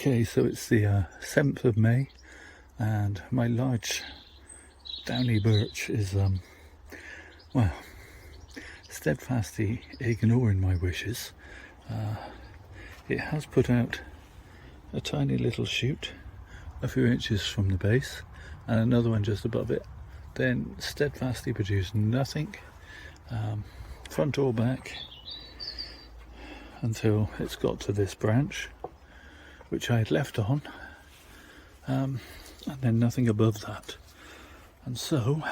Okay, so it's the 7th of May and my large downy birch is, well, steadfastly ignoring my wishes. It has put out a tiny little shoot a few inches from the base and another one just above it, then steadfastly produced nothing, front or back, until it's got to this branch which I had left on, and then nothing above that. And so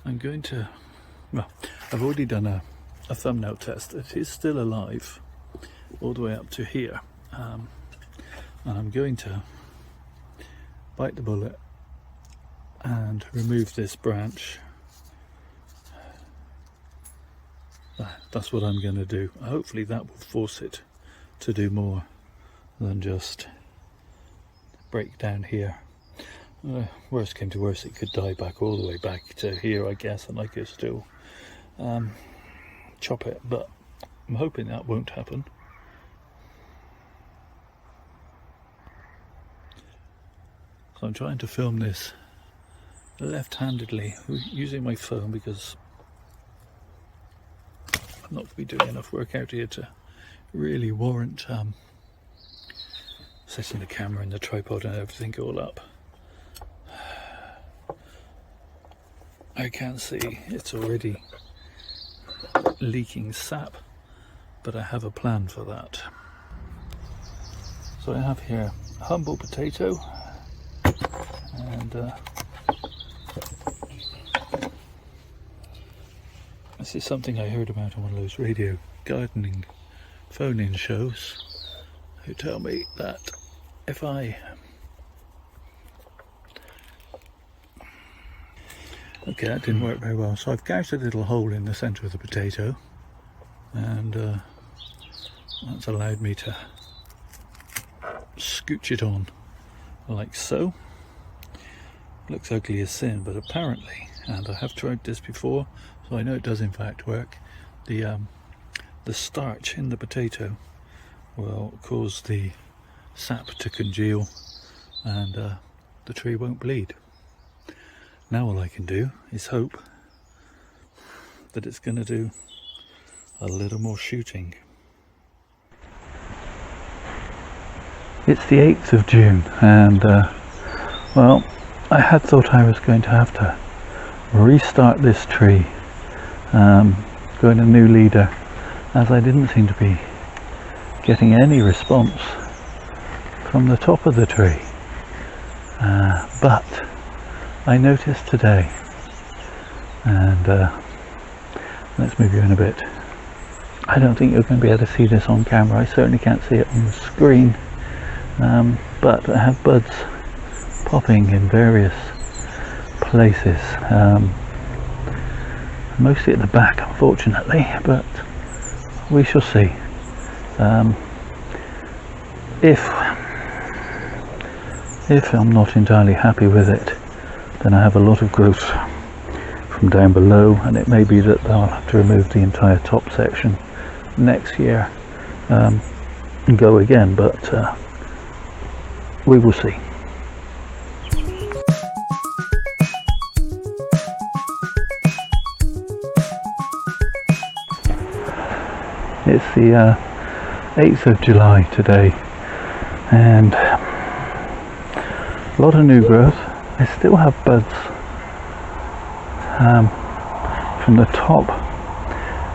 I'm going to, well, I've already done a thumbnail test. It is still alive all the way up to here, and I'm going to bite the bullet and remove this branch. That's what I'm going to do. Hopefully that will force it to do more than just break down here. Worst came to worst, it could die back all the way back to here, I guess, and I could still chop it, but I'm hoping that won't happen. So I'm trying to film this left-handedly using my phone because I'm not going to be doing enough work out here to really warrant setting the camera and the tripod and everything all up. I can see it's already leaking sap, but I have a plan for that. So I have here a humble potato, and this is something I heard about on one of those radio gardening phone-in shows, who tell me that if I okay, that didn't work very well. So I've gouged a little hole in the centre of the potato, and that's allowed me to scooch it on like so. Looks ugly as sin, but apparently, and I have tried this before, so I know it does in fact work, the starch in the potato will cause the sap to congeal and the tree won't bleed. Now all I can do is hope that it's going to do a little more shooting. It's the 8th of June and well, I had thought I was going to have to restart this tree, go in a new leader, as I didn't seem to be getting any response from the top of the tree. But I noticed today, and let's move you in a bit. I don't think you're going to be able to see this on camera. I certainly can't see it on the screen, but I have buds popping in various places, mostly at the back unfortunately, but we shall see. If I'm not entirely happy with it, then I have a lot of growth from down below, and it may be that I'll have to remove the entire top section next year and go again, but we will see. It's the 8th of July today, and a lot of new growth. I still have buds from the top,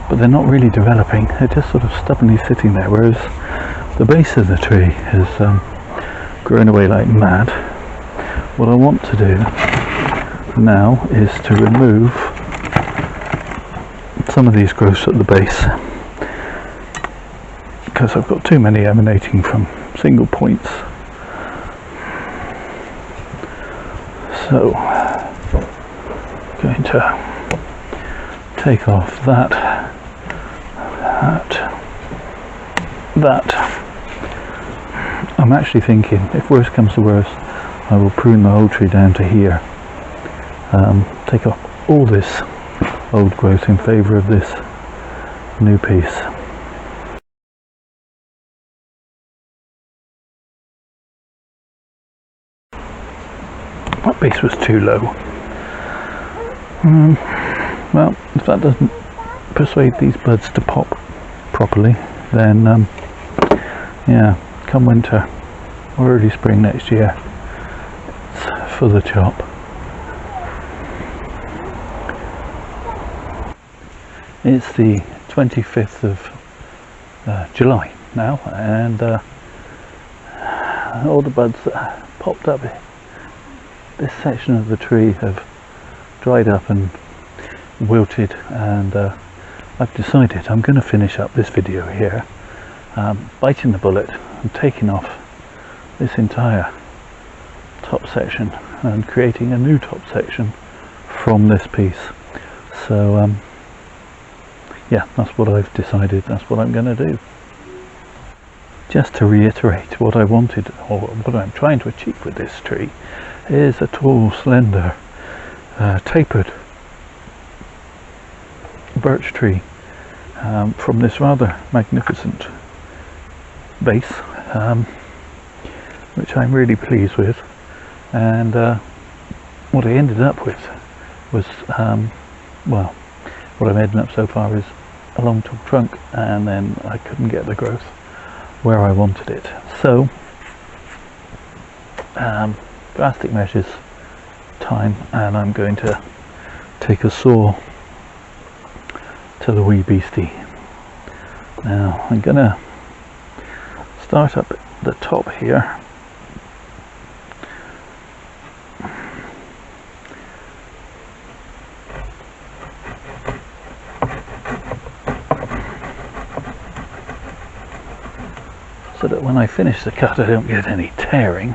but they're not really developing. They're just sort of stubbornly sitting there, whereas the base of the tree has grown away like mad. What I want to do now is to remove some of these growths at the base, because I've got too many emanating from single points. So I'm going to take off that. I'm actually thinking, if worse comes to worse, I will prune the whole tree down to here. Take off all this old growth in favour of this new piece. base was too low. Well, if that doesn't persuade these buds to pop properly, then yeah, come winter or early spring next year, it's for the chop. It's the 25th of July now, and all the buds that popped up this section of the tree have dried up and wilted, and I've decided I'm going to finish up this video here, biting the bullet and taking off this entire top section and creating a new top section from this piece. So yeah, that's what I've decided, that's what I'm going to do. Just to reiterate, what I wanted, or what I'm trying to achieve with this tree, is a tall, slender, tapered birch tree from this rather magnificent base, which I'm really pleased with. And what I ended up with was, well, what I'm ending up so far is a long tall trunk, and then I couldn't get the growth where I wanted it. So drastic measures time, and I'm going to take a saw to the wee beastie. Now I'm gonna start up at the top here, so that when I finish the cut I don't get any tearing.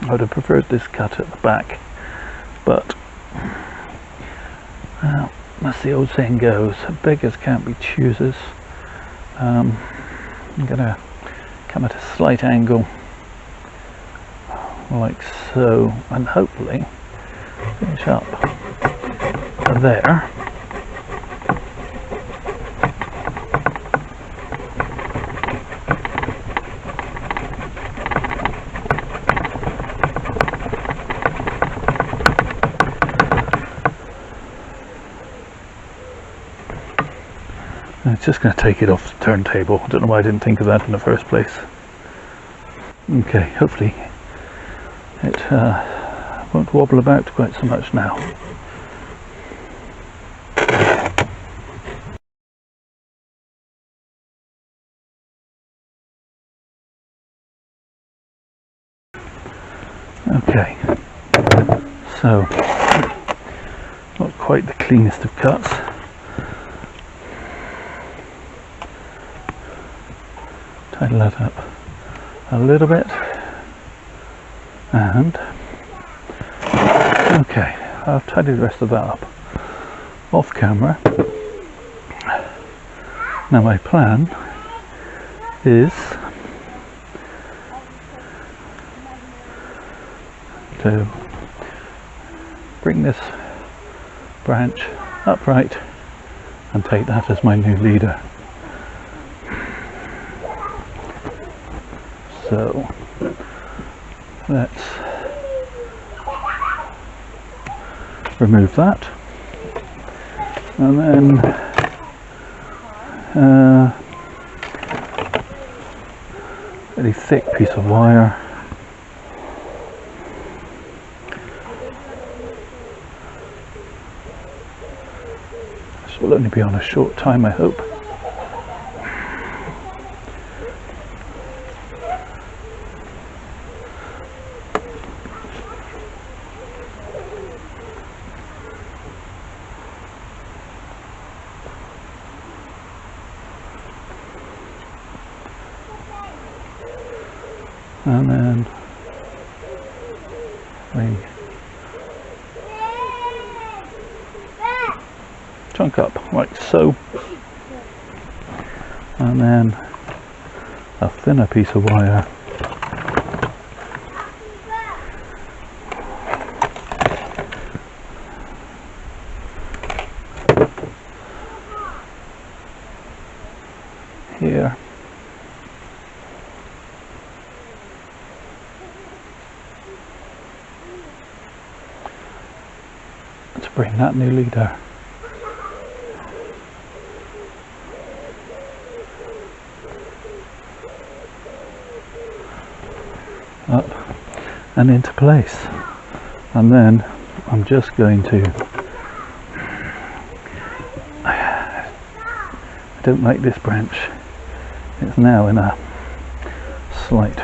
I would have preferred this cut at the back, but as the old saying goes, beggars can't be choosers. I'm going to come at a slight angle like so, and hopefully finish up there. It's just going to take it off the turntable. I don't know why I didn't think of that in the first place. Okay, hopefully it won't wobble about quite so much now. Okay, so not quite the cleanest of cuts. Tidy that up a little bit, and okay, I'll tidy the rest of that up off camera. Now my plan is to bring this branch upright and take that as my new leader. So let's remove that, and then really thick piece of wire. This will only be on a short time, I hope. And then we chunk up like so, and then a thinner piece of wire here. bring that new leader. Up and into place, and then I'm just going to, I don't like this branch, it's now in a slight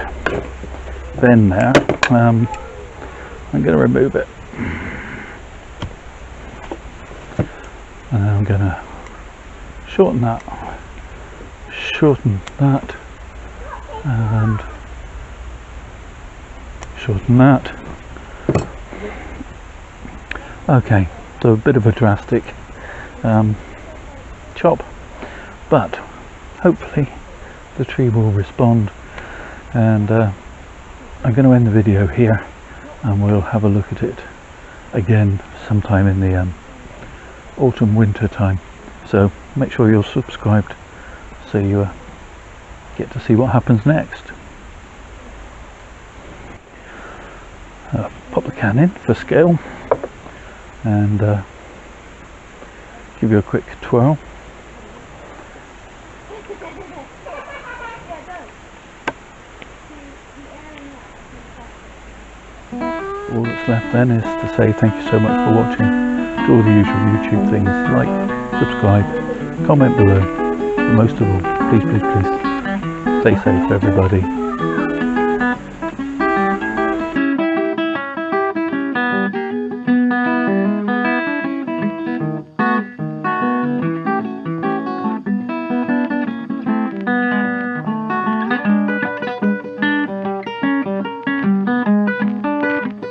bend there. I'm going to remove it, and I'm going to shorten that, and shorten that. Okay, so a bit of a drastic chop, but hopefully the tree will respond, and I'm going to end the video here, and we'll have a look at it again sometime in the autumn winter time. So make sure you're subscribed so you get to see what happens next. Pop the can in for scale, and give you a quick twirl. All that's left then is to say thank you so much for watching. Do all the usual YouTube things, like, subscribe, comment below, but most of all, please stay safe everybody.